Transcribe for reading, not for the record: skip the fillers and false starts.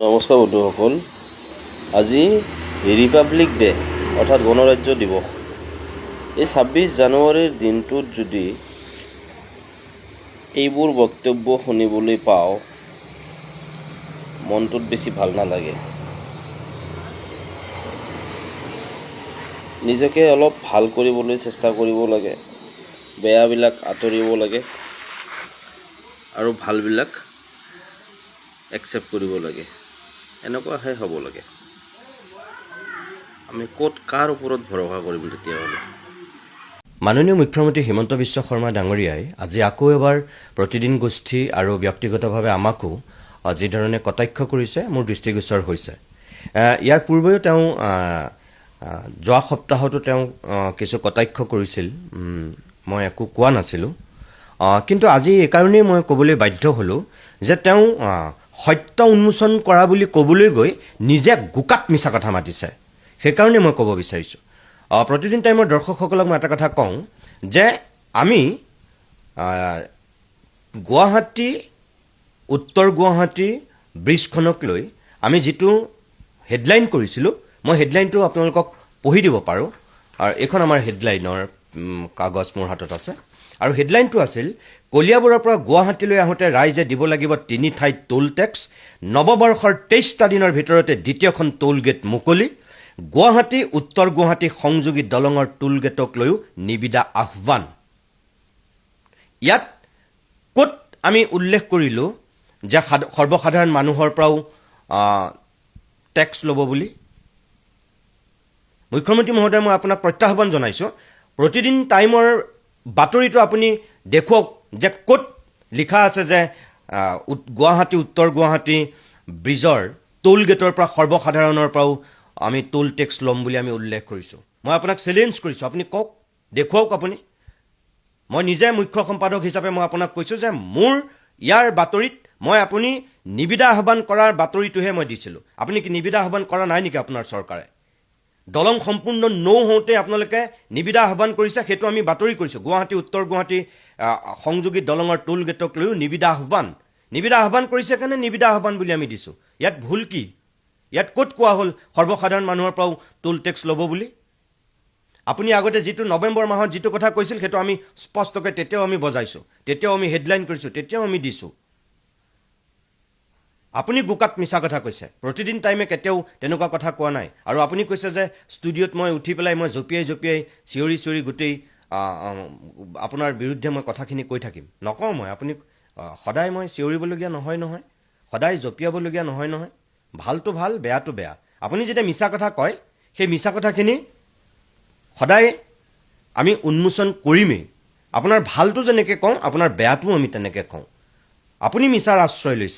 নমস্কাৰ বন্ধুসকল, আজি ৰিপাব্লিক ডে অৰ্থাৎ গণৰাজ্য দিৱস। এই ২৬ জানুৱাৰীৰ দিনটোত যদি এইবোৰ বক্তব্য শুনিবলৈ পাওঁ, মনটোত বেছি ভাল নালাগে। নিজকে অলপ ভাল কৰিবলৈ চেষ্টা কৰিব লাগে, বেয়াবিলাক আঁতৰিব লাগে আৰু ভালবিলাক একচেপ্ট কৰিব লাগে। এনেকুৱাহে হ'ব লাগে। আমি কাৰ ওপৰত ভৰসা কৰিম তেতিয়াহ'লে? মাননীয় মুখ্যমন্ত্ৰী হিমন্ত বিশ্ব শৰ্মা ডাঙৰীয়াই আজি আকৌ এবাৰ প্ৰতিদিন গোষ্ঠী আৰু ব্যক্তিগতভাৱে আমাকো যিধৰণে কটাক্ষ কৰিছে মোৰ দৃষ্টিগোচৰ হৈছে। ইয়াৰ পূৰ্বেও তেওঁ যোৱা সপ্তাহতো তেওঁ কিছু কটাক্ষ কৰিছিল, মই একো কোৱা নাছিলোঁ। কিন্তু আজি এইকাৰণেই মই ক'বলৈ বাধ্য হ'লোঁ যে তেওঁ সত্য উন্মোচন কৰা বুলি ক'বলৈ গৈ নিজে গোকাত মিছা কথা মাতিছে। সেইকাৰণে মই ক'ব বিচাৰিছোঁ, প্ৰতিদিন টাইমৰ দৰ্শকসকলক মই এটা কথা কওঁ যে আমি গুৱাহাটী উত্তৰ গুৱাহাটী ব্ৰিজখনক লৈ আমি যিটো হেডলাইন কৰিছিলোঁ, মই হেডলাইনটো আপোনালোকক পঢ়ি দিব পাৰোঁ। আৰু এইখন আমাৰ হেডলাইনৰ কাগজ মোৰ হাতত আছে। আৰু হেডলাইনটো আছিল, কলিয়াবৰৰ পৰা গুৱাহাটীলৈ আহোঁতে ৰাইজে দিব লাগিব ৩ ঠাইত টোল টেক্স, নৱবৰ্ষৰ ২৩টা দিনৰ ভিতৰতে দ্বিতীয়খন টোল গেট মুকলি, গুৱাহাটী উত্তৰ গুৱাহাটী সংযোগী দলঙৰ টোল গেটক লৈও নিবিদা আহ্বান। ইয়াত ক'ত আমি উল্লেখ কৰিলোঁ যে সৰ্বসাধাৰণ মানুহৰ পৰাও টেক্স ল'ব বুলি? মুখ্যমন্ত্ৰী মহোদয়, মই আপোনাক প্ৰত্যাহ্বান জনাইছোঁ, প্ৰতিদিন টাইমৰ বাতৰিটো আপুনি দেখুৱাওক যে ক'ত লিখা আছে যে গুৱাহাটী উত্তৰ গুৱাহাটী ব্ৰিজৰ টোল গেটৰ পৰা সৰ্বসাধাৰণৰ পৰাও আমি টোল টেক্স ল'ম বুলি আমি উল্লেখ কৰিছোঁ। মই আপোনাক চেলেঞ্জ কৰিছোঁ, আপুনি কওক, দেখুৱাওক আপুনি। মই নিজে মুখ্য সম্পাদক হিচাপে মই আপোনাক কৈছোঁ যে মোৰ ইয়াৰ বাতৰিত আপুনি নিবিদা আহ্বান কৰাৰ বাতৰিটোহে মই দিছিলোঁ। আপুনি কি নিবিদা আহ্বান কৰা নাই নেকি? আপোনাৰ চৰকাৰে দলং সম্পূৰ্ণ হওঁতে আপোনালোকে নিবিদা আহ্বান কৰিছে, সেইটো আমি বাতৰি কৰিছোঁ। গুৱাহাটী উত্তৰ গুৱাহাটী সংযোগী দলঙৰ টোল গেটক লৈও নিবিদা আহ্বান কৰিছে কাৰণে নিবিদা আহ্বান বুলি আমি দিছোঁ। ইয়াত ভুল কি? ইয়াত ক'ত কোৱা হ'ল সৰ্বসাধাৰণ মানুহৰ পৰাও টোল টেক্স ল'ব বুলি? আপুনি আগতে যিটো নৱেম্বৰ মাহত যিটো কথা কৈছিল, সেইটো আমি স্পষ্টকৈ তেতিয়াও আমি বজাইছোঁ, তেতিয়াও আমি হেডলাইন কৰিছোঁ, তেতিয়াও আমি দিছোঁ। আপুনি গোকাত মিছা কথা কৈছে। প্ৰতিদিন টাইমে কেতিয়াও তেনেকুৱা কথা কোৱা নাই। আৰু আপুনি কৈছে যে ষ্টুডিঅ'ত মই উঠি পেলাই মই জঁপিয়াই চিঞৰি গোটেই আপোনাৰ বিৰুদ্ধে মই কথাখিনি কৈ থাকিম। নকওঁ মই। আপুনি সদায় মই চিঞৰিবলগীয়া নহয়, সদায় জঁপিয়াবলগীয়া নহয়। ভালটো ভাল, বেয়াটো বেয়া। আপুনি যেতিয়া মিছা কথা কয়, সেই মিছা কথাখিনি সদায় আমি উন্মোচন কৰিমেই। আপোনাৰ ভালটো যেনেকৈ কওঁ, আপোনাৰ বেয়াটোও আমি তেনেকৈ কওঁ। আপুনি মিছাৰ আশ্ৰয় লৈছে।